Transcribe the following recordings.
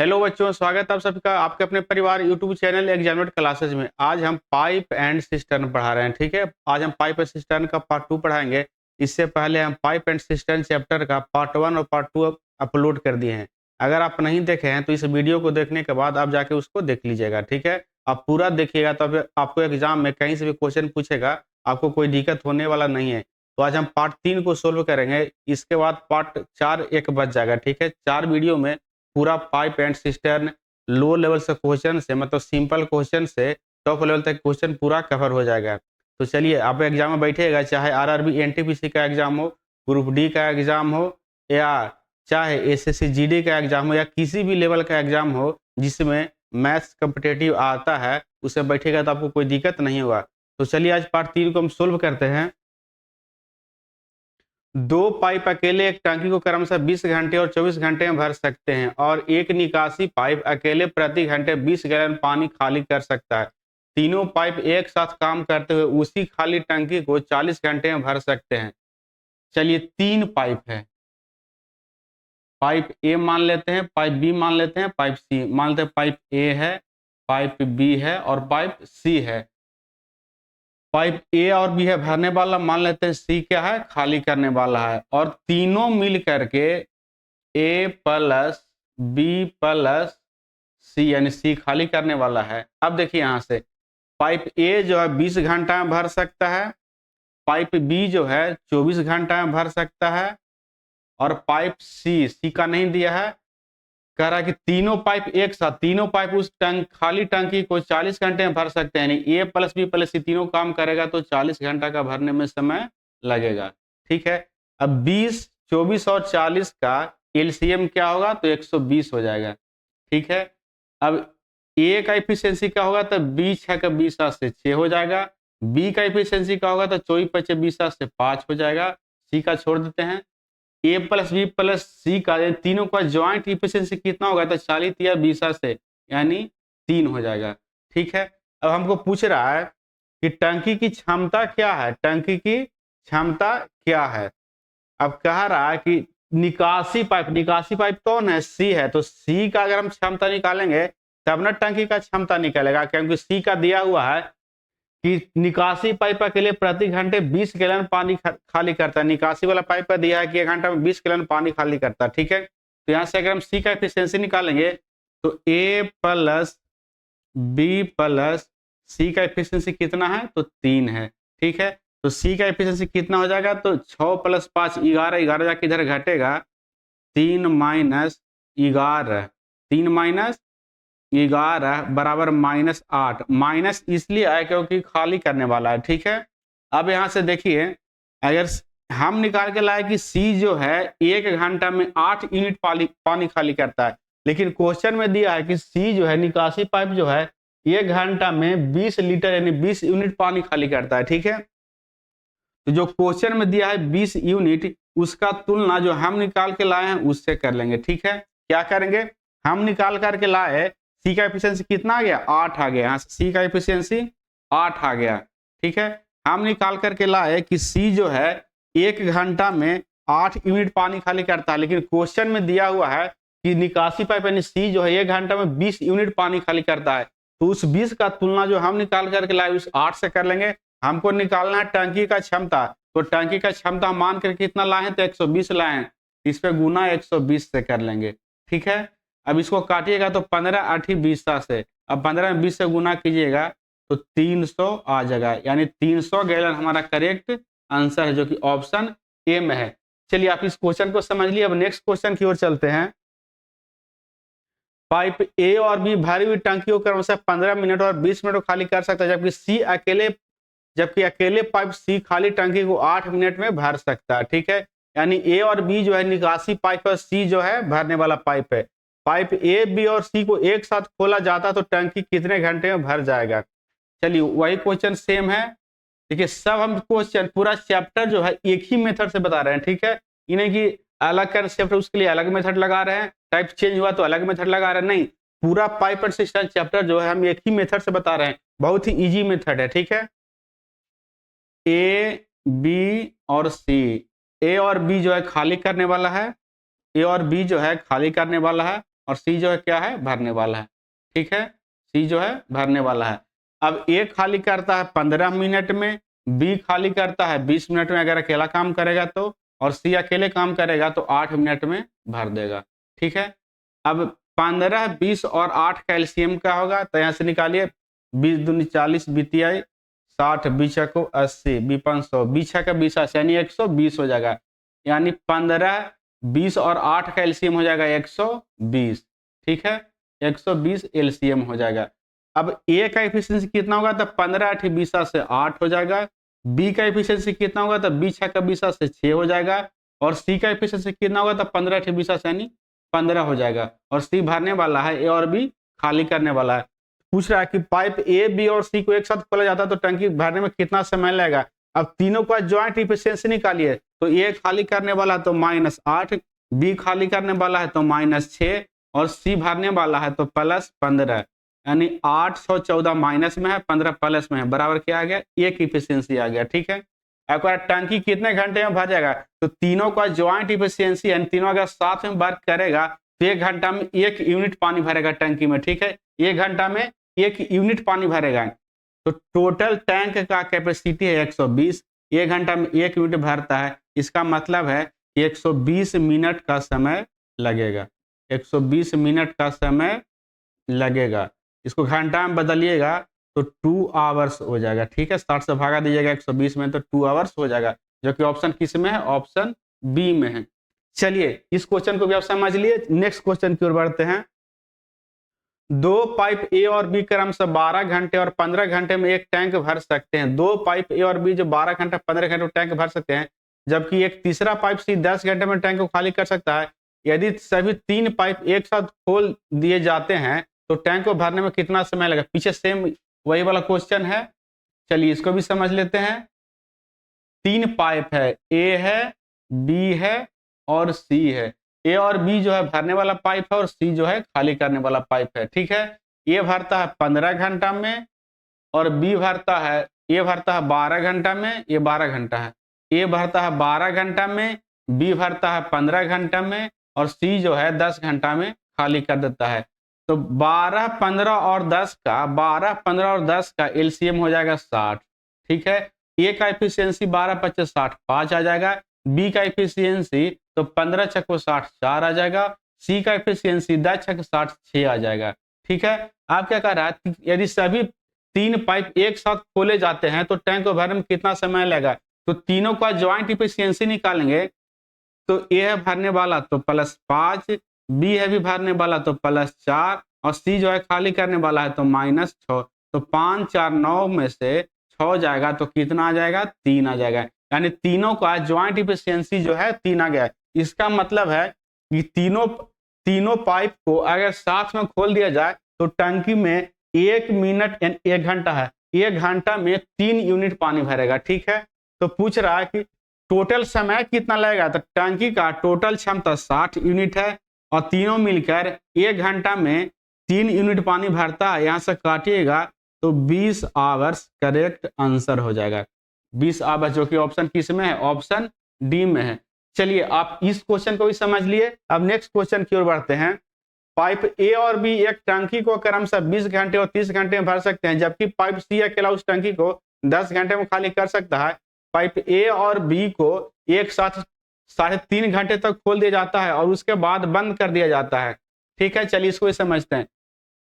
Hello बच्चों, स्वागत है आप सबका आपके अपने परिवार यूट्यूब चैनल एग्जामिनेट क्लासेस में। आज हम पाइप एंड सिस्टर्न पढ़ा रहे हैं। ठीक है, आज हम पाइप एंड सिस्टर्न का पार्ट 2 पढ़ाएंगे। इससे पहले हम पाइप एंड सिस्टर्न चैप्टर का पार्ट 1 और पार्ट 2 अपलोड कर दिए हैं। अगर आप नहीं देखे हैं तो इस वीडियो को देखने के बाद आप जाके उसको देख लीजिएगा। ठीक है, आप पूरा देखिएगा तो आपको एग्जाम में कहीं से भी क्वेश्चन पूछेगा, आपको कोई दिक्कत होने वाला नहीं है। तो आज हम पार्ट 3 को सोल्व करेंगे, इसके बाद पार्ट 4 एक बच जाएगा। ठीक है, 4 वीडियो में पूरा pipe and cistern low level से क्वेश्चन से, मतलब सिंपल क्वेश्चन से टॉप लेवल तक क्वेश्चन पूरा कवर हो जाएगा। तो चलिए, आप एग्जाम में बैठिएगा, चाहे आरआरबी एनटीपीसी का एग्जाम हो, ग्रुप डी का एग्जाम हो, या चाहे एसएससी जीडी का एग्जाम हो, या किसी भी लेवल का एग्जाम हो जिसमें मैथ्स कॉम्पिटिटिव आता है, उससे बैठेगा तो आपको कोई दिक्कत नहीं होगा। तो चलिए, आज पार्ट 3 को हम सोल्व करते हैं। दो पाइप अकेले एक टंकी को क्रमशः 20 घंटे और 24 घंटे में भर सकते हैं और एक निकासी पाइप अकेले प्रति घंटे 20 गैलन पानी खाली कर सकता है। तीनों पाइप एक साथ काम करते हुए उसी खाली टंकी को 40 घंटे में भर सकते हैं। चलिए, 3 पाइप है। पाइप ए मान लेते हैं, पाइप बी मान लेते हैं, पाइप सी मान लेते हैं। पाइप ए है, पाइप बी है और पाइप सी है। पाइप ए और बी है भरने वाला, मान लेते हैं सी क्या है, खाली करने वाला है। और तीनों मिल करके ए प्लस बी प्लस सी यानी सी खाली करने वाला है। अब देखिए, यहां से पाइप ए जो है 20 घंटा में भर सकता है, पाइप बी जो है 24 घंटा में भर सकता है, और पाइप सी का नहीं दिया है, कह रहा है कि तीनों पाइप एक साथ, तीनों पाइप उस खाली टंकी को 40 घंटे में भर सकते हैं। यानी ए प्लस बी प्लस सी तीनों काम करेगा तो 40 घंटा का भरने में समय लगेगा। ठीक है, अब 20, 24 और 40 का एलसीएम क्या होगा, तो 120 हो जाएगा। ठीक है, अब ए का इफिशियंसी क्या होगा, तो 20 है का 20 से 6 हो जाएगा। बी का इफिशियंसी क्या होगा, तो 24 पचे 20 से 5 हो जाएगा। सी का छोड़ देते हैं। ए प्लस बी प्लस सी का तीनों का ज्वाइंट इफिशियंसी कितना होगा, तो 40 या 20 से यानी 3 हो जाएगा। ठीक है, अब हमको पूछ रहा है कि टंकी की क्षमता क्या है, टंकी की क्षमता क्या है। अब कह रहा है कि निकासी पाइप कौन है, सी है। तो सी का अगर हम क्षमता निकालेंगे तब ना टंकी का क्षमता निकलेगा, क्योंकि सी का दिया हुआ है कि निकासी पाइप के लिए प्रति घंटे 20 गैलन पानी खाली करता है। निकासी वाला पाइप का दिया है कि 1 घंटा में 20 गैलन पानी खाली करता है। ठीक है, तो यहाँ से अगर हम सी का एफिशिएंसी निकालेंगे तो ए प्लस बी प्लस सी का एफिशिएंसी कितना है, तो 3 है। ठीक है, तो सी का एफिशिएंसी कितना हो जाएगा, तो 6 प्लस 5 11, 11 जाके इधर घटेगा, 3 माइनस 11, 3 माइनस 11 बराबर -8। माइनस इसलिए आया क्योंकि खाली करने वाला है। ठीक है, अब यहां से देखिए, अगर हम निकाल के लाए कि सी जो है 1 घंटा में 8 यूनिट पानी खाली करता है, लेकिन क्वेश्चन में दिया है कि सी जो है निकासी पाइप जो है 1 घंटा में 20 लीटर यानी 20 यूनिट पानी खाली करता है। ठीक है, तो जो क्वेश्चन में दिया है 20 यूनिट, उसका तुलना जो हम निकाल के लाए हैं उससे कर लेंगे। ठीक है, क्या करेंगे, हम निकाल करके लाए सी का एफिशिएंसी कितना आ गया, 8 आ गया। यहाँ से सी का एफिशिएंसी 8 आ गया। ठीक है, हम निकाल करके लाए कि सी जो है 1 घंटा में 8 यूनिट पानी खाली करता है, लेकिन क्वेश्चन में दिया हुआ है कि निकासी पाइप यानी सी जो है 1 घंटा में 20 यूनिट पानी खाली करता है। तो उस 20 का तुलना जो हम निकाल करके लाए उस 8 से कर लेंगे। हमको निकालना है टंकी का क्षमता, तो टंकी का क्षमता मान कर कितना लाए हैं, तो 120 लाए हैं। इस पे गुना 120 से कर लेंगे। ठीक है, अब इसको काटिएगा तो 15 8 20 से, अब 15 में 20 से गुना कीजिएगा तो 300 आ जाएगा। यानी 300 गैलन हमारा करेक्ट आंसर है, जो कि ऑप्शन ए में है। चलिए, आप इस क्वेश्चन को समझ लिए। अब नेक्स्ट क्वेश्चन की ओर चलते हैं। पाइप ए और बी भरी हुई टंकियों क्रमशः 15 मिनट और 20 मिनट खाली कर सकता है, जबकि अकेले पाइप सी खाली टंकी को 8 मिनट में भर सकता है। ठीक है, यानी ए और बी जो है निकासी पाइप है, सी जो है भरने वाला पाइप है। पाइप ए बी और सी को एक साथ खोला जाता तो टंकी कितने घंटे में भर जाएगा। चलिए, वही क्वेश्चन सेम है। देखिए, सब हम क्वेश्चन पूरा चैप्टर जो है एक ही मेथड से बता रहे हैं। ठीक है, इन्हें की अलग कंसेप्ट उसके लिए अलग मेथड लगा रहे हैं, टाइप चेंज हुआ तो अलग मेथड लगा रहे हैं, नहीं, पूरा पाइप एंड सिस्टम चैप्टर जो है हम एक ही मेथड से बता रहे हैं। बहुत ही इजी मेथड है। ठीक है, ए बी और सी, ए और बी जो है खाली करने वाला है, ए और बी जो है खाली करने वाला है, और सी जो है क्या है, भरने वाला है। ठीक है, सी जो है भरने वाला है। अब ए खाली करता है 15 मिनट में, बी खाली करता है 20 मिनट में अगर अकेला काम करेगा तो, और सी अकेले काम करेगा तो 8 मिनट में भर देगा। ठीक है, अब 15, 20 और 8 कैल्शियम का होगा, तो यहाँ से निकालिए 20 दूनी 40, बीतियाई 60, बीछा को 80, बीपन 100, बीछा का 20 यानी 120 हो जाएगा। यानी 15, 20 और 8 का एलसीएम हो जाएगा 120। ठीक है, 120 एलसीएम हो जाएगा। अब ए का एफिशिएंसी कितना होगा, तो 15 8 20 से 8 हो जाएगा। बी का एफिशिएंसी कितना होगा, तो 20 का 20 से 6 हो जाएगा। और सी का एफिशिएंसी कितना होगा, तो 15 8 20 यानी 15 हो जाएगा। और सी भरने वाला है, ए और बी खाली करने वाला है। पूछ रहा है कि पाइप ए, बी और सी को एक साथ खोला जाता है तो टंकी भरने में कितना समय लगेगा। अब तीनों का ज्वाइंट एफिशिएंसी निकालिए, तो ए खाली करने वाला है तो -8, बी खाली करने वाला है तो -6 और सी भरने वाला है तो +15। यानी 814 माइनस में है, 15 प्लस में है, बराबर क्या आ गया, एक एफिशिएंसी आ गया। ठीक है, एक बार टंकी कितने घंटे में भर जाएगा, तो तीनों का ज्वाइंट एफिशिएंसी यानी तीनों अगर साथ में वर्क करेगा तो 1 घंटा में 1 यूनिट पानी भरेगा टंकी में। ठीक है, 1 घंटा में 1 यूनिट पानी भरेगा। तो टोटल टैंक का कैपेसिटी है 120, 1 घंटा में 1 यूनिट भरता है। इसका मतलब है 120 मिनट का समय लगेगा, 120 मिनट का समय लगेगा। इसको घंटा में बदलिएगा तो 2 आवर्स हो जाएगा। ठीक है, 60 से भागा दीजिएगा 120 में तो 2 आवर्स हो जाएगा, जो कि ऑप्शन किस में है, ऑप्शन बी में है। चलिए इस क्वेश्चन को भी आप समझ लिए। नेक्स्ट क्वेश्चन की ओर बढ़ते हैं। दो पाइप ए और बी क्रमशः 12 घंटे और 15 घंटे में एक टैंक भर सकते हैं। दो पाइप ए और बी जो 12 घंटे 15 घंटे में टैंक भर सकते हैं, जबकि एक तीसरा पाइप सी 10 घंटे में टैंक को खाली कर सकता है। यदि सभी 3 पाइप एक साथ खोल दिए जाते हैं तो टैंक को भरने में कितना समय लगेगा। पीछे सेम वही वाला क्वेश्चन है, चलिए इसको भी समझ लेते हैं। 3 पाइप है, ए है, बी है और सी है। ए और बी जो है भरने वाला पाइप है और सी जो है खाली करने वाला पाइप है। ठीक है, ए भरता है 15 घंटा में और बी भरता है, ए भरता है 12 घंटा में, ये 12 घंटा है। ए भरता है 12 घंटा में, बी भरता है 15 घंटा में और सी जो है 10 घंटा में खाली कर देता है। तो 12, 15 और 10 का 12, 15 और 10 का एलसीएम हो जाएगा 60। ठीक है, ए का एफिशिएंसी 12 25 60 5 आ जाएगा। बी का एफिशिएंसी तो 15 छक्को 60 4 आ जाएगा। सी का एफिशिएंसी 10 छक्को 60 6 आ जाएगा। ठीक है, आप क्या कह रहा है, यदि सभी 3 पाइप एक साथ खोले जाते हैं तो टैंक को भरने में कितना समय लगेगा। तो तीनों का ज्वाइंट एफिशिएंसी निकालेंगे, तो ए है भरने वाला तो +5, बी है भी भरने वाला तो +4 और सी जो है खाली करने वाला है तो -6। तो 5 4 9 में से 6 जाएगा तो कितना आ जाएगा, 3 आ जाएगा। यानी तीनों का ज्वाइंट एफिशिएंसी जो है 3 आ गया। इसका मतलब है कि तीनों पाइप को अगर साथ में खोल दिया जाए तो टंकी में 1 मिनट यानी 1 घंटा है, 1 घंटा में 3 यूनिट पानी भरेगा। ठीक है, तो पूछ रहा है कि टोटल समय कितना लगेगा। तो टंकी का टोटल क्षमता 60 यूनिट है और तीनों मिलकर 1 घंटा में 3 यूनिट पानी भरता है। यहाँ से काटिएगा तो 20 आवर्स करेक्ट आंसर हो जाएगा। 20 आवर्स जो कि ऑप्शन किस में है, ऑप्शन डी में है। चलिए आप इस क्वेश्चन को भी समझ लिए। अब नेक्स्ट क्वेश्चन की ओर बढ़ते हैं। पाइप ए और बी एक टंकी को क्रमशः 20 घंटे और 30 घंटे में भर सकते हैं, जबकि पाइप सी अकेला उस टंकी को 10 घंटे में खाली कर सकता है। पाइप ए और बी को एक साथ 3.5 घंटे तक खोल दिया जाता है और उसके बाद बंद कर दिया जाता है। ठीक है, चलिए इसको समझते हैं।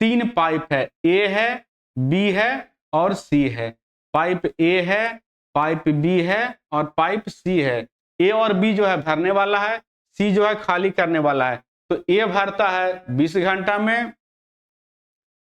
3 पाइप है, ए है, बी है और सी है। पाइप ए है, पाइप बी है और पाइप सी है। ए और बी जो है भरने वाला है, सी जो है खाली करने वाला है। तो ए भरता है 20 घंटा में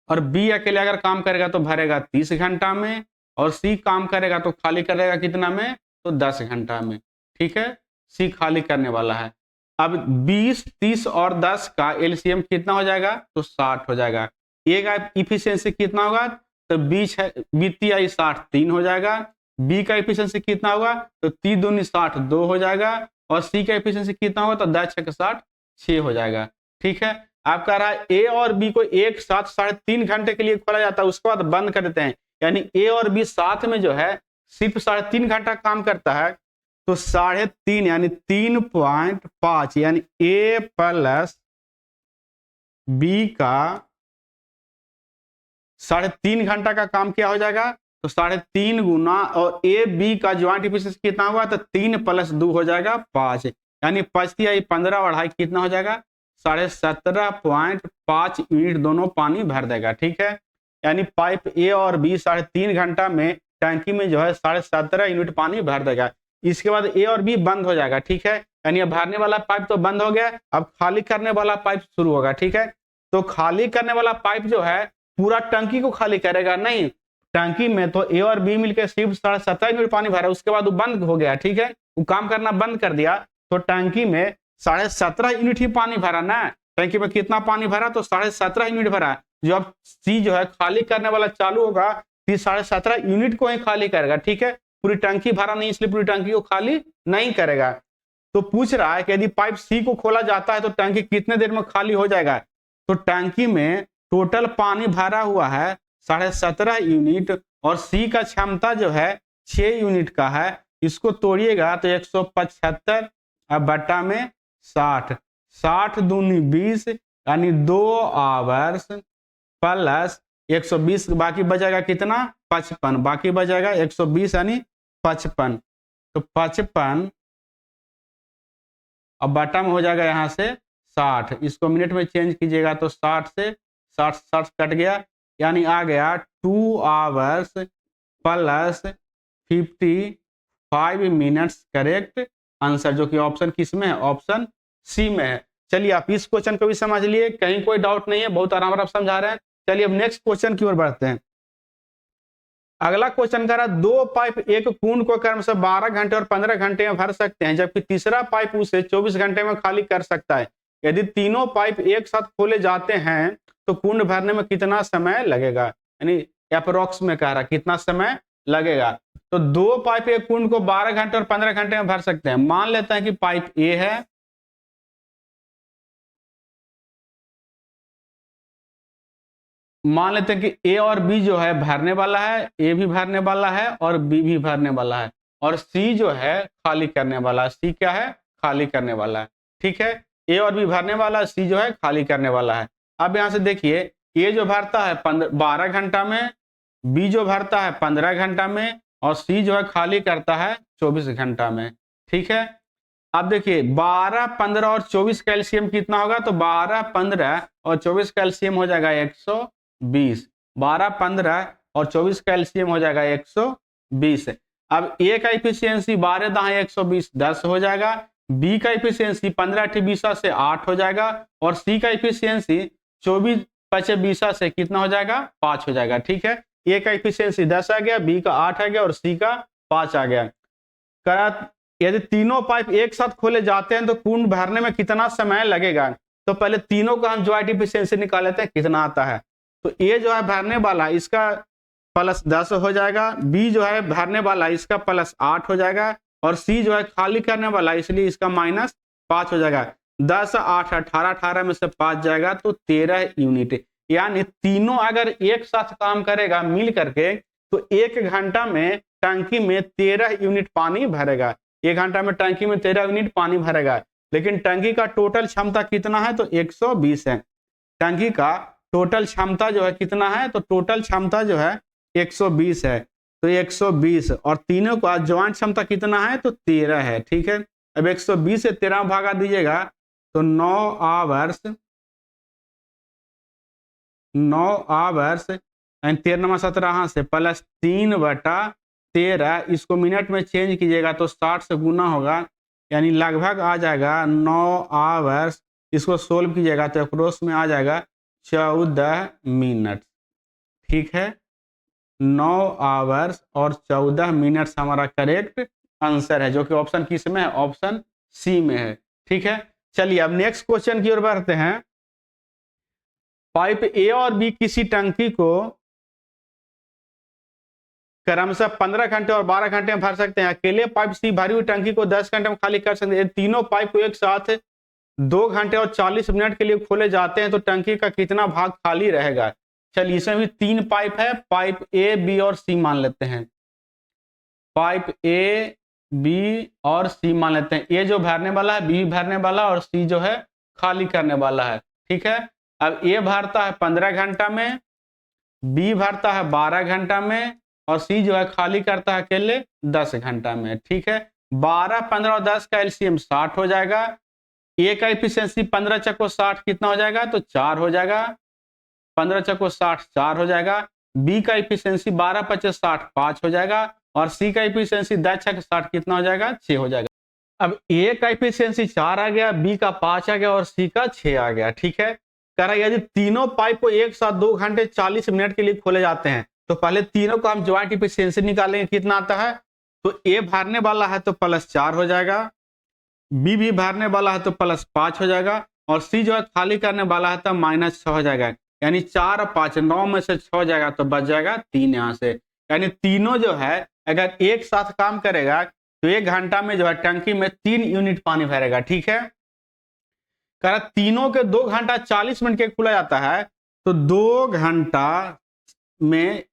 और बी अकेले अगर काम करेगा तो भरेगा 30 घंटा में और सी काम करेगा तो खाली करेगा कितना में, तो 10 घंटा में। ठीक है, सी खाली करने वाला है। अब 20, 30 और 10 का एलसीएम कितना हो जाएगा, तो 60 हो जाएगा। ए का इफिशियंसी कितना होगा, तो 20 है, 20 60 3 हो जाएगा। बी का इफिशियंसी कितना होगा, तो 3 दूनी 60 2 हो जाएगा और सी का इफिशियंसी कितना होगा, तो 10 6 60 6 हो जाएगा। ठीक है, आप कह रहा है ए और बी को एक साथ 3.5 घंटे के लिए खोला जाता है, उसके बाद बंद कर देते हैं। यानी ए और बी साथ में जो है सिर्फ 3.5 घंटा काम करता है। तो 3.5 यानी 3.5 यानी ए प्लस बी का 3.5 घंटा का काम क्या हो जाएगा, तो 3.5 गुना, और ए बी का ज्वाइंट एफिशिएंसी कितना हुआ, तो 3 + 2 हो जाएगा 5, यानी 15 और 2.5 कितना हो जाएगा, 17.5 यूनिट दोनों पानी भर देगा। ठीक है, यानी पाइप ए और बी 3.5 घंटा में टैंकी में जो है 17.5 यूनिट पानी भर देगा। इसके बाद ए और बी बंद हो जाएगा। ठीक है, यानी अब भरने वाला पाइप तो बंद हो गया, अब खाली करने वाला पाइप शुरू होगा। ठीक है, तो खाली करने वाला पाइप जो है पूरा टंकी को खाली करेगा नहीं, टंकी में तो ए और बी मिलकर सिर्फ 17.5 यूनिट पानी भरा, उसके बाद वो बंद हो गया। ठीक है, वो काम करना बंद कर दिया, तो टंकी में 17.5 यूनिट ही पानी भरा ना, टंकी में कितना पानी भरा, तो 17.5 यूनिट भरा। जो अब सी जो है खाली करने वाला चालू होगा, फिर 17.5 यूनिट को ही खाली करेगा। ठीक है, पूरी टंकी भरा नहीं, इसलिए पूरी टंकी को खाली नहीं करेगा। तो पूछ रहा है कि यदि पाइप सी को खोला जाता है तो टंकी कितने देर में खाली हो जाएगा, तो टंकी में टोटल पानी भरा हुआ है 17.5 यूनिट, और सी का क्षमता जो है 6 यूनिट का है। इसको तोड़िएगा तो 175 अब बट्टा में 60, 60 दूनी 20, यानी 2 आवर्स प्लस 120, बाकी बचेगा कितना, 55, बाकी बचेगा 120 यानी 55, तो 55 अब बट्टा में हो जाएगा यहाँ से 60, इसको मिनट में चेंज कीजिएगा तो 60 से 60 कट गया, यानी आ गया 2 hours plus 55 minutes correct answer, जो कि ऑप्शन किस में है, ऑप्शन सी में है। चलिए आप इस क्वेश्चन को भी समझ लिए, कहीं कोई डाउट नहीं है, बहुत आराम आराम समझा रहे हैं। चलिए अब नेक्स्ट क्वेश्चन की ओर बढ़ते हैं। अगला क्वेश्चन कह रहा है, 2 पाइप एक कुंड को क्रमशः 12 घंटे और 15 घंटे में भर सकते हैं, जबकि तीसरा पाइप उसे 24 घंटे में खाली कर सकता है। यदि तीनों पाइप एक साथ खोले जाते हैं तो कुंड भरने में कितना समय लगेगा, यानी अप्रोक्स में कह रहा है कितना समय लगेगा। तो 2 पाइप एक कुंड को 12 घंटे और 15 घंटे में भर सकते हैं। मान लेते हैं कि पाइप ए है, मान लेते हैं कि ए और बी जो है भरने वाला है, ए भी भरने वाला है और बी भी भरने वाला है, और सी जो है खाली करने वाला है। सी क्या है, खाली करने वाला है। ठीक है, ए और बी भरने वाला है, सी जो है खाली करने वाला है। अब यहां से देखिए, ए जो भरता है 12 घंटा में, बी जो भरता है 15 घंटा में, और सी जो है खाली करता है 24 घंटा में। ठीक है, अब देखिए 12, 15 और 24 कैल्शियम कितना होगा, तो 12, 15 और 24 कैल्शियम हो जाएगा 120, 12, 15 और 24 कैल्शियम हो जाएगा 120। अब ए का इफिशियंसी 12 दाएं 120 10 हो जाएगा, बी का इफिशियंसी 15 20 से 8 हो जाएगा, और सी का इफिशियंसी 24 25 20 से कितना हो जाएगा, 5 हो जाएगा। ठीक है, ए का इफिशियंसी 10 आ गया, बी का 8 आ गया और सी का 5 आ गया। यदि तीनों पाइप एक साथ खोले जाते हैं तो कुंड भरने में कितना समय लगेगा, तो पहले तीनों का हम ज्वाइंट एफिशिएंसी निकाल लेते हैं कितना आता है। तो ए जो है भरने वाला इसका +10 हो जाएगा, बी जो है भरने वाला इसका +8 हो जाएगा, और सी जो है खाली करने वाला इसलिए इसका -5 हो जाएगा। 10, 8, 18, 18 में से 5 जाएगा तो 13 यूनिट, यानी तीनों अगर एक साथ काम करेगा मिल करके तो 1 घंटा में टंकी में 13 यूनिट पानी भरेगा। 1 घंटा में टंकी में 13 यूनिट पानी भरेगा, लेकिन टंकी का टोटल क्षमता कितना है, तो 120 है। टंकी का टोटल क्षमता जो है कितना है, तो टोटल क्षमता जो है 120 है, तो 120 और तीनों का ज्वाइंट क्षमता कितना है, तो 13 है। ठीक है, अब 120 से 13 भागा दीजिएगा तो 9 आवर्स 13 17 से +3/13, इसको मिनट में चेंज कीजिएगा तो 60 से गुना होगा, यानी लगभग आ जाएगा 9 आवर्स। इसको सोल्व कीजिएगा तो अप्रोक्स में आ जाएगा 14 मिनट। ठीक है, 9 आवर्स और 14 मिनट्स हमारा करेक्ट आंसर है, जो कि ऑप्शन किस में है, ऑप्शन सी में है। ठीक है, चलिए अब नेक्स्ट क्वेश्चन की ओर बढ़ते हैं। पाइप ए और बी किसी टंकी को क्रमशः 15 घंटे और 12 घंटे में भर सकते हैं। अकेले पाइप सी भरी हुई टंकी को 10 घंटे में खाली कर सकते हैं। तीनों पाइप को एक साथ 2 घंटे और 40 मिनट के लिए खोले जाते हैं तो टंकी का कितना भाग खाली रहेगा। चलिए इसमें भी 3 पाइप है, पाइप ए बी और सी मान लेते हैं। पाइप ए बी और सी मान लेते हैं। ए जो भरने वाला है, बी भरने वाला और सी जो है खाली करने वाला है। ठीक है, अब ए भरता है 15 घंटा में, बी भरता है 12 घंटा में, और सी जो है खाली करता है अकेले 10 घंटा में। ठीक है, 12, 15 और 10 का एलसीएम 60 हो जाएगा। ए का इफिशियंसी 15 चक्को 60 कितना हो जाएगा, तो 4 हो जाएगा। 15 चक्को 60 4 हो जाएगा। बी का इफिशियंसी 12 25 60 5 हो जाएगा। और सी का इफिशियंसी 10 छक्के 60 कितना हो जाएगा, 6 हो जाएगा। अब ए का इफिशियंसी 4 आ गया, बी का 5 आ गया और सी का 6 आ गया। ठीक है, कह रहा है यदि तीनों पाइप को एक साथ 2 घंटे 40 मिनट के लिए खोले जाते हैं तो पहले तीनों को हम ज्वाइंट इफिशियंसी निकालेंगे, कितना आता है। तो ए भरने वाला है तो +4 हो जाएगा, बी भी भरने वाला है तो +5 हो जाएगा, और सी जो है खाली करने वाला है तो -6 हो जाएगा। यानी 4 और 5 9 में से 6 हो जाएगा तो बच जाएगा 3 यहाँ से। यानी तीनों जो है अगर एक साथ काम करेगा तो 1 घंटा में जो है टंकी में 3 यूनिट पानी भरेगा। ठीक है, कह तीनों के 2 घंटा 40 मिनट के खुला जाता है तो 2 घंटा में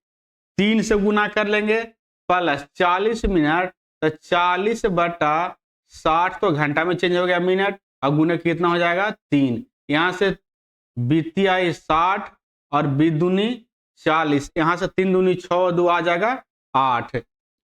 3 से गुना कर लेंगे +40 मिनट, तो 40/60 तो घंटा में चेंज हो गया मिनट, और गुने कितना हो जाएगा 3। यहाँ से बीती आई 60 और बीदुनी 40, यहाँ से 3 दूनी 6 2 आ जाएगा 8।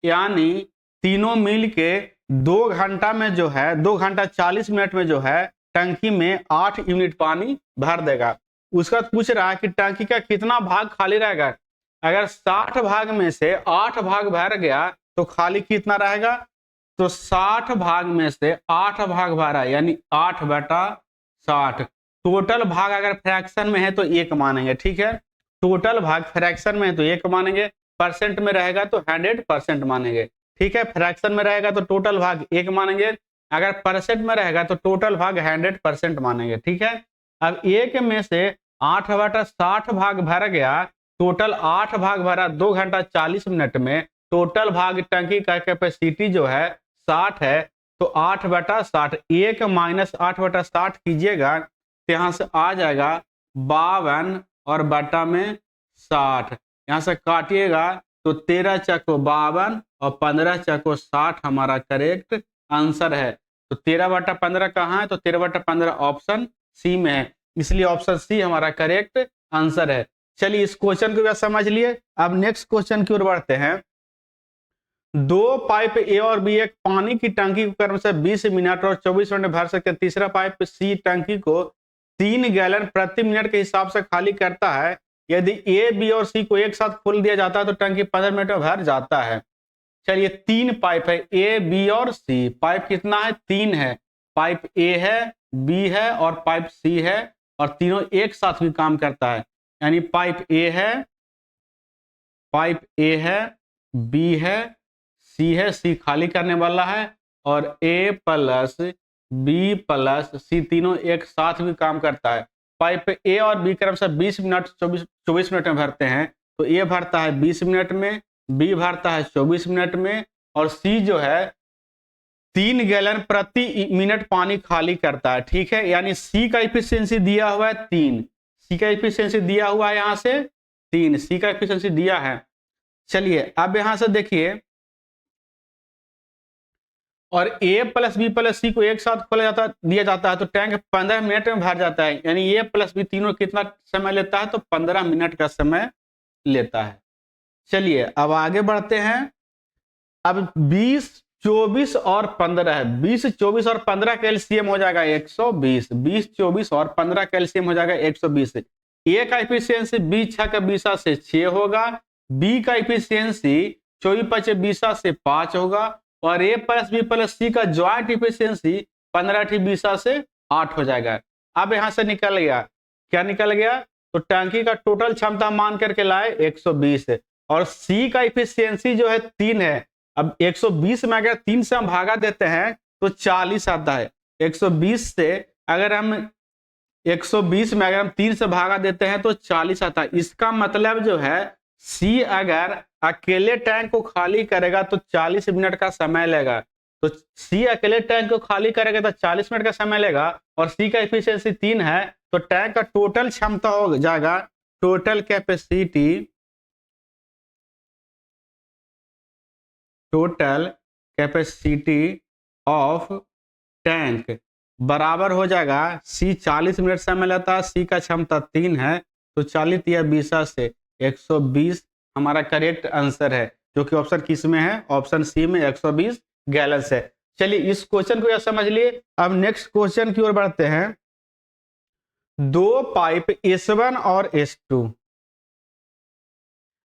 यानी तीनों मिल के 2 घंटा में जो है 2 घंटा 40 मिनट में जो है टंकी में 8 यूनिट पानी भर देगा। उसका पूछ रहा है कि टंकी का कितना भाग खाली रहेगा। अगर 60 भाग में से 8 भाग भर गया तो खाली कितना रहेगा, तो 60 भाग में से 8 भाग भरा यानी 8/60। टोटल भाग अगर फ्रैक्शन में है तो 1 मानेंगे। ठीक है, टोटल भाग फ्रैक्शन में है तो 1 मानेंगे, परसेंट में रहेगा तो 100% मानेंगे। ठीक है, फ्रैक्शन में रहेगा तो टोटल भाग 1 मानेंगे, अगर परसेंट में रहेगा तो टोटल भाग 100% मानेंगे। ठीक है, अब 1 में से 8/60 भाग भर गया, टोटल 8 भाग भरा 2 घंटा 40 मिनट में, टोटल भाग टंकी का कैपेसिटी जो है 60 है, तो 8/60 1 - 8/60 कीजिएगा तो यहाँ से आ जाएगा 52 और बटा में 60। यहाँ से काटिएगा तो 13 चक्को 52 और 15 चक्को 60 हमारा करेक्ट आंसर है। तो 13/15 कहाँ है, तो 13/15 ऑप्शन सी में है, इसलिए ऑप्शन सी हमारा करेक्ट आंसर है। चलिए इस क्वेश्चन को समझ लिए। अब नेक्स्ट क्वेश्चन की ओर बढ़ते हैं। 2 पाइप ए और बी एक पानी की टंकी को क्रमशः 20 मिनट और 24 मिनट भर सकते हैं। तीसरा पाइप सी टंकी को 3 गैलन प्रति मिनट के हिसाब से खाली करता है। यदि ए बी और सी को एक साथ खोल दिया जाता है तो टंकी 15 मिनट में भर जाता है। चलिए 3 पाइप है, ए बी और सी। पाइप कितना है, 3 है। पाइप ए है, बी है और पाइप सी है, और तीनों एक साथ भी काम करता है। यानी पाइप ए है, बी है, सी है, सी खाली करने वाला है, और ए प्लस बी प्लस सी तीनों एक साथ भी काम करता है। पाइप ए और बी क्रमशः 20 मिनट 24 मिनट में भरते हैं। तो ए भरता है 20 मिनट में, बी भरता है 24 मिनट में, और सी जो है 3 गैलन प्रति मिनट पानी खाली करता है। ठीक है, यानी सी का इफिशियंसी दिया हुआ है 3, सी का इफिशियंसी दिया हुआ है यहाँ से 3, सी का इफिशियंसी दिया है। चलिए अब यहां से देखिए, और ए प्लस बी प्लस सी को एक साथ खोला दिया जाता है तो टैंक 15 मिनट में भर जाता है। यानी ए प्लस बी तीनों कितना समय लेता है, तो 15 मिनट का समय लेता है। चलिए अब आगे बढ़ते हैं। अब 20 24 और 15 है। 20 24 और 15 का एलसीएम हो जाएगा 120। 20 24 और 15 का एलसीएम हो जाएगा 120। ए का इफिशियंसी 20 6 का 20 से 6 होगा, बी का इफिशियंसी 24 5 20 से 5 होगा, और ए प्लस बी प्लस सी का ज्वाइंट इफिशियंसी 15 20 से 8 हो जाएगा। अब यहां से निकल गया, क्या निकल गया, तो टंकी का टोटल क्षमता मान करके लाए 120, और सी का इफिशियंसी जो है 3 है। अब 120 में अगर 3 से हम भागा देते हैं तो 40 आता है। 120 से अगर हम 120 में अगर हम 3 से भागा देते हैं तो 40 आता है। इसका मतलब जो है सी अगर अकेले टैंक को खाली करेगा तो 40 मिनट का समय लेगा। तो सी अकेले टैंक को खाली करेगा तो 40 मिनट का समय लेगा, और सी का एफिशिएंसी 3 है, तो टैंक का टोटल क्षमता हो जाएगा, टोटल कैपेसिटी ऑफ टैंक बराबर हो जाएगा, सी 40 मिनट समय लेता है, सी का क्षमता 3 है, तो 40 या 20 से 120 हमारा करेक्ट आंसर है, जो कि ऑप्शन किस में है, ऑप्शन सी में 120 गैलन है। चलिए इस क्वेश्चन को यह समझ लिए। अब नेक्स्ट क्वेश्चन की ओर बढ़ते हैं। दो पाइप S1 और S2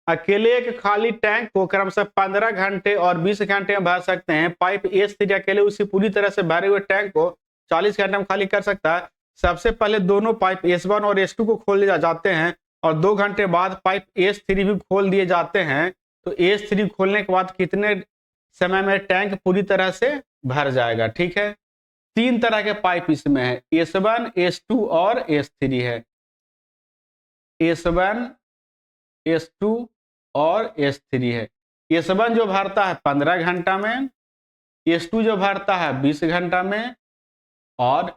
अकेले एक खाली टैंक को क्रमशः 15 घंटे और 20 घंटे में भर सकते हैं। पाइप S3 अकेले उसी पूरी तरह से भरे हुए टैंक को 40 घंटे में खाली कर सकता है। सबसे पहले दोनों पाइप S1 और S2 को खोल दिए जाते हैं और 2 घंटे बाद पाइप S3 भी खोल दिए जाते हैं। तो S3 खोलने के बाद कितने समय में टैंक पूरी तरह से भर जाएगा? ठीक है, 3 तरह के पाइप इसमें है, S1, S2 और S3 है। S1, S2 और S3 है। S1 जो भरता है 15 घंटा में, S2 जो भरता है 20 घंटा में, और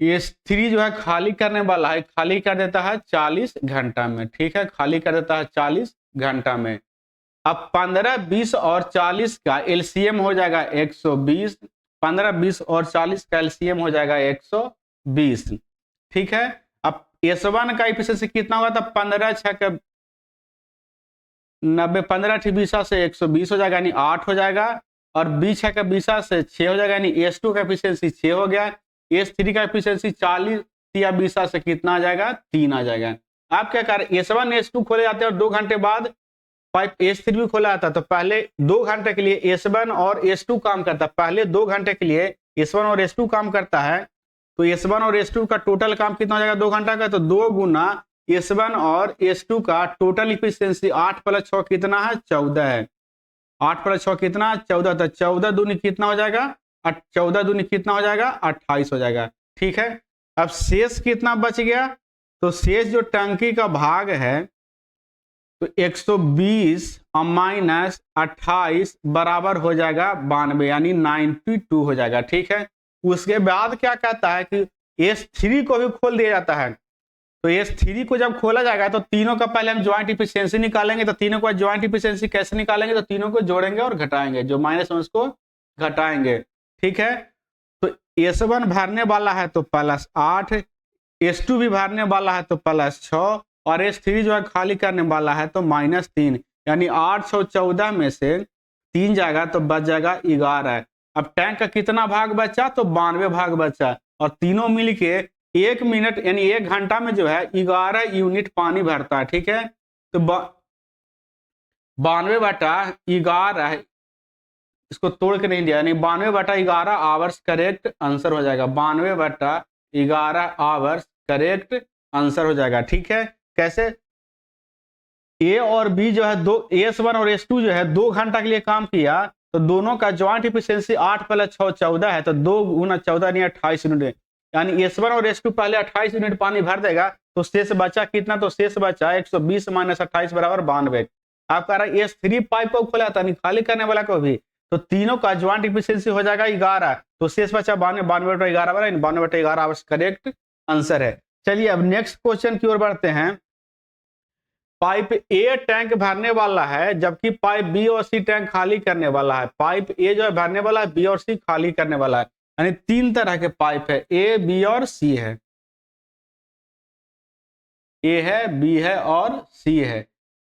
S3 जो है खाली करने वाला है, खाली कर देता है 40 घंटा में। ठीक है, खाली कर देता है 40 घंटा में। अब 15, 20 और 40 का एलसीएम हो जाएगा 120। 15, 20 और 40 का एलसीएम हो जाएगा 120। ठीक है, अब S1 का एफिशिएंसी कितना होगा? तब 15 6 का 90, 15 20 से 120 हो जाएगा, यानी 8 हो जाएगा। और 20 का 20 से 6 हो जाएगा, यानी S2 का एफिशिएंसी 6 हो गया। S3 का एफिशिएंसी 40 या 20 से कितना आ जाएगा? 3 आ जाएगा। आप क्या कर, S1 S2 खोले जाते हैं और 2 घंटे बाद पाइप S3 भी खोला जाता है। तो पहले 2 घंटे के लिए S1 और S2 काम करता है। पहले 2 घंटे के लिए S1 और S2 काम करता है। तो S1 और S2 का टोटल काम कितना हो जाएगा 2 घंटा का? तो 2 गुना S1 और S2 का टोटल इफिशियंसी 8 + 6 कितना है? 14 है। 8 + 6 कितना? 14। तो 14 दूनी कितना हो जाएगा? 14 दूनी कितना हो जाएगा? 28 हो जाएगा। ठीक है, अब शेष कितना बच गया? तो शेष जो टंकी का भाग है, तो 120 माइनस 28 बराबर हो जाएगा 92, यानी 92 हो जाएगा। ठीक है, उसके बाद क्या कहता है कि S3 को भी खोल दिया जाता है। तो S3 को जब खोला जाएगा तो तीनों का पहले हम ज्वाइंट इफिशियंसी निकालेंगे। तो तीनों का ज्वाइंट इफिशियंसी कैसे निकालेंगे? तो तीनों को जोड़ेंगे और घटाएंगे, जो माइनस में उसको घटाएंगे। ठीक है, तो S1 भरने वाला है तो +8, S2 भी भरने वाला है तो +6, और S3 जो है खाली करने वाला है तो -3, यानी 814 में से 3 जाएगा तो बच जाएगा 11। अब टैंक का कितना भाग बचा? तो 92 भाग बचा, और तीनों मिलके 1 मिनट यानी 1 घंटा में जो है 11 यूनिट पानी भरता है। ठीक है, तो 92/11 इसको तोड़ के नहीं दिया, यानी 92/11 आवर्स करेक्ट आंसर हो जाएगा। 92/11 आवर्स करेक्ट आंसर हो जाएगा। ठीक है, कैसे? ए और बी जो है दो, S1 और S2 जो है 2 घंटा के लिए काम किया, तो दोनों का ज्वाइंट इफिशियंसी 8 + 6 14 है, तो 2 गुना 14 यानी 28 यूनिट, यानी S1 और S2 पहले 28 यूनिट पानी भर देगा। तो शेष बचा कितना? तो शेष बचा 120 - 28 बराबर 92। आप कह रहा है S3 पाइप को खोला था, नहीं खाली करने वाला को भी, तो तीनों का ज्वाइंट इफिशियंसी हो जाएगा 11, तो शेष बचा 92, 92/11 बराबर 92/11 आवर्स करेक्ट आंसर है। चलिए अब नेक्स्ट क्वेश्चन की ओर बढ़ते हैं। पाइप ए टैंक भरने वाला है, जबकि पाइप बी और सी टैंक खाली करने वाला है। पाइप ए जो है भरने वाला है, बी और सी खाली करने वाला है, यानी 3 तरह के पाइप है, ए, बी और सी है। ए है, बी है और सी है।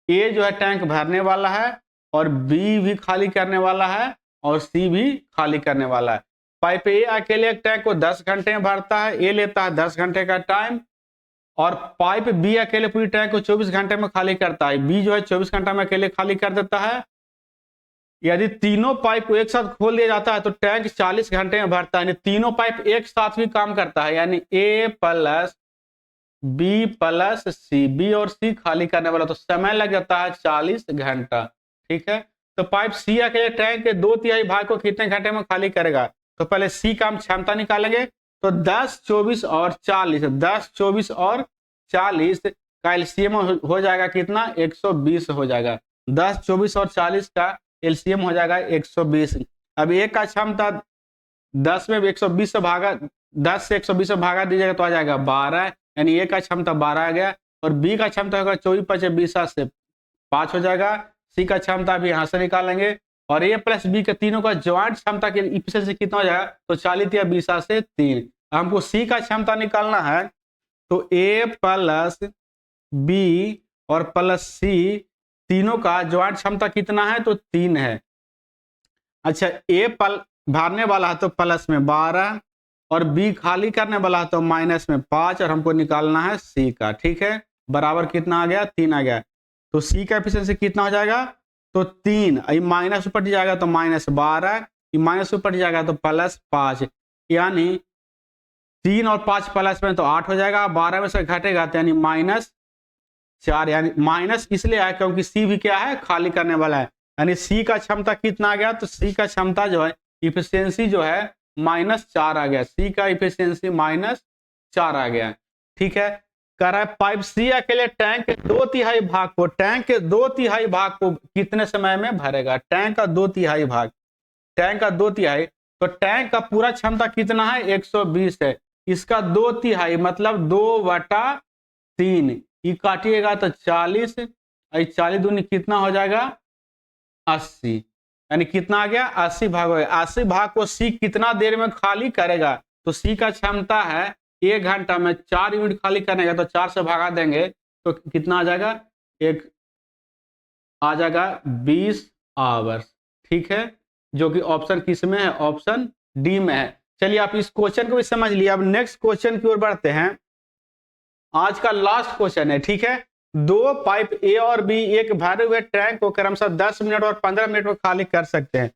ए जो है टैंक भरने वाला है, और बी भी खाली करने वाला है, और सी भी खाली करने वाला है। पाइप ए अकेले एक टैंक को 10 घंटे में भरता है, ए लेता है 10 घंटे का टाइम, और पाइप बी अकेले पूरी टैंक को 24 घंटे में खाली करता है। बी जो है 24 घंटा में अकेले खाली कर देता है। यदि तीनों पाइप को एक साथ खोल दिया जाता है तो टैंक 40 घंटे में भरता है, यानी तीनों पाइप एक साथ भी काम करता है, यानी ए प्लस बी प्लस सी, बी और सी खाली करने वाला, तो समय लग जाता है 40 घंटा। ठीक है, तो पाइप सी अकेले टैंक के 2/3 भाग को कितने घंटे में खाली करेगा? तो पहले सी का हम क्षमता निकालेंगे, तो 10, 24 और 40, 10, 24 और 40 का एलसीएम हो जाएगा कितना? 120 हो जाएगा। 10, 24 और 40 का एलसीएम हो जाएगा 120। अब एक का क्षमता 10 में 120 से भागा, 10 से 120 से भागा दीजिएगा तो आ जाएगा 12, यानी ए का क्षमता 12 आ गया, और बी का क्षमता होगा 24 × 20 से 5 हो जाएगा। सी का क्षमता भी यहाँ से निकालेंगे, और ए प्लस बी के तीनों का ज्वाइंट क्षमता की इफिशियंसी कितना हो जाएगा, तो 40 या 20 से 3। हमको सी का क्षमता निकालना है, तो ए प्लस बी और प्लस सी तीनों का ज्वाइंट क्षमता कितना है, तो 3 है। अच्छा, ए भरने वाला है तो प्लस में 12 और बी खाली करने वाला है तो माइनस में 5 और हमको निकालना है सी का। ठीक है, बराबर कितना आ गया, 3 आ गया। तो सी का एफिशिएंसी कितना हो जाएगा, तो 3। माइनस ऊपर जाएगा तो माइनस 12, माइनस ऊपर जाएगा तो प्लस 5, यानी 3 और 5 प्लस में तो 8 हो जाएगा। 12 में से घटेगा तो यानी -4, यानी माइनस इसलिए है क्योंकि सी भी क्या है, खाली करने वाला है। यानी सी का क्षमता कितना आ गया, तो सी का क्षमता जो है इफिशियंसी जो है -4 आ गया। सी का इफिशियंसी -4 आ गया। ठीक है, कह रहा है पाइप सी अकेले टैंक के 2/3 भाग को, टैंक के 2/3 भाग को कितने समय में भरेगा। टैंक का 2/3 भाग, टैंक का 2/3, तो टैंक का पूरा क्षमता कितना है, 120 है। इसका 2/3 मतलब 2/3, ये काटिएगा तो 40, 40 दूनी कितना हो जाएगा, 80, यानी कितना आ गया, 80 भाग हो गया। 80 भाग को सी कितना देर में खाली करेगा, तो सी का क्षमता है 1 घंटा में 4 यूनिट खाली करने का, तो 4 से भागा देंगे तो कितना आ जाएगा, एक आ जाएगा 20 आवर्स। ठीक है, जो कि ऑप्शन किस में है, ऑप्शन डी में है। चलिए आप इस क्वेश्चन को भी समझ लिया। अब नेक्स्ट क्वेश्चन की ओर बढ़ते हैं। आज का लास्ट क्वेश्चन है। ठीक है, 2 पाइप ए और बी एक भरे हुए टैंक को क्रमशः 10 मिनट और 15 मिनट में खाली कर सकते हैं।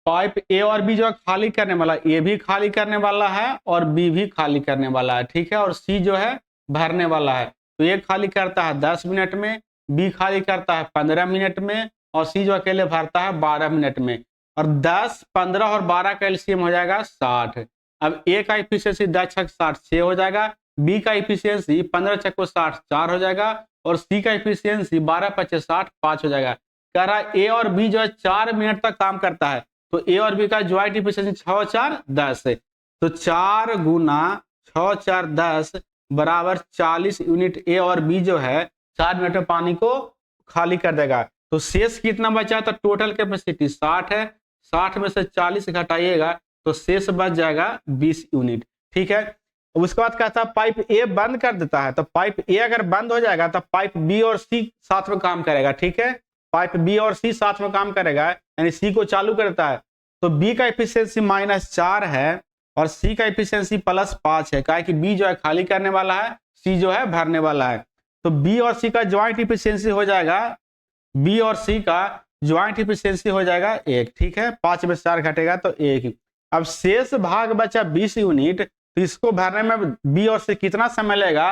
पाइप ए और बी जो है खाली करने वाला, ए भी खाली करने वाला है और बी भी खाली करने वाला है। ठीक है, और सी जो है भरने वाला है। तो ए खाली करता है 10 मिनट में, बी खाली करता है 15 मिनट में और सी जो अकेले भरता है 12 मिनट में। और 10, 15 और 12 का एलसीएम हो जाएगा 60। अब ए का इफिशियंसी 10 छक 60 6 हो जाएगा, बी का इफिशियंसी 15 छक 60 4 हो जाएगा और सी का इफिशियंसी 12 25 60 5 हो जाएगा। कह रहा है ए और बी जो है 4 मिनट तक काम करता है, तो ए और बी का ज्वाइंट इफिशियंसी 6 4 10 है। तो 4 गुना 6 4 10 बराबर 40 यूनिट ए और बी जो है 4 मिनट में पानी को खाली कर देगा। तो शेष कितना बचा, तो टोटल कैपेसिटी 60 है, 60 में से 40 घटाइएगा तो शेष बच जाएगा 20 यूनिट। ठीक है, उसके बाद कहता है पाइप ए बंद कर देता है। तो पाइप ए अगर बंद हो जाएगा तो पाइप बी और सी साथ में काम करेगा। ठीक है, पाइप बी और सी साथ में काम करेगा, यानी सी को चालू करता है। तो बी का इफिशियंसी -4 है और सी का इफिशियंसी +5 है। क्या कि बी जो है खाली करने वाला है, सी जो है भरने वाला है। तो बी और सी का ज्वाइंट इफिशियंसी हो जाएगा, बी और सी का ज्वाइंट इफिशियंसी हो जाएगा 1। ठीक है, 5 में 4 घटेगा तो 1। अब शेष भाग बचा 20 यूनिट, तो इसको भरने में बी और सी कितना समय लगेगा,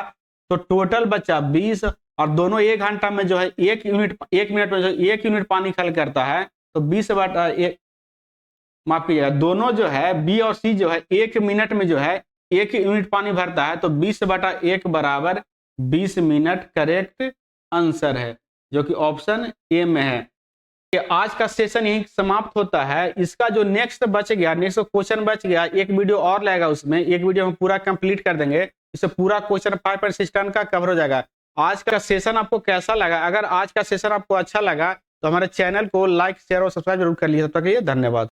तो टोटल बचा 20 और दोनों 1 घंटा में जो है 1 मिनट में जो 1 यूनिट पानी खाली करता है, तो 20/1, माफ कीजिएगा, दोनों जो है बी और सी जो है 1 मिनट में जो है 1 यूनिट पानी भरता है, तो 20/1 बराबर 20 मिनट करेक्ट आंसर है, जो कि ऑप्शन ए में है। आज का सेशन यही समाप्त होता है। इसका जो नेक्स्ट क्वेश्चन बच गया, एक वीडियो और लगेगा, उसमें एक वीडियो हम पूरा कंप्लीट कर देंगे, इससे पूरा क्वेश्चन 5 सिस्टम का कवर हो जाएगा। आज का सेशन आपको कैसा लगा? अगर आज का सेशन आपको अच्छा लगा तो हमारे चैनल को लाइक शेयर और सब्सक्राइब जरूर कर लीजिए। तब तक के लिए धन्यवाद।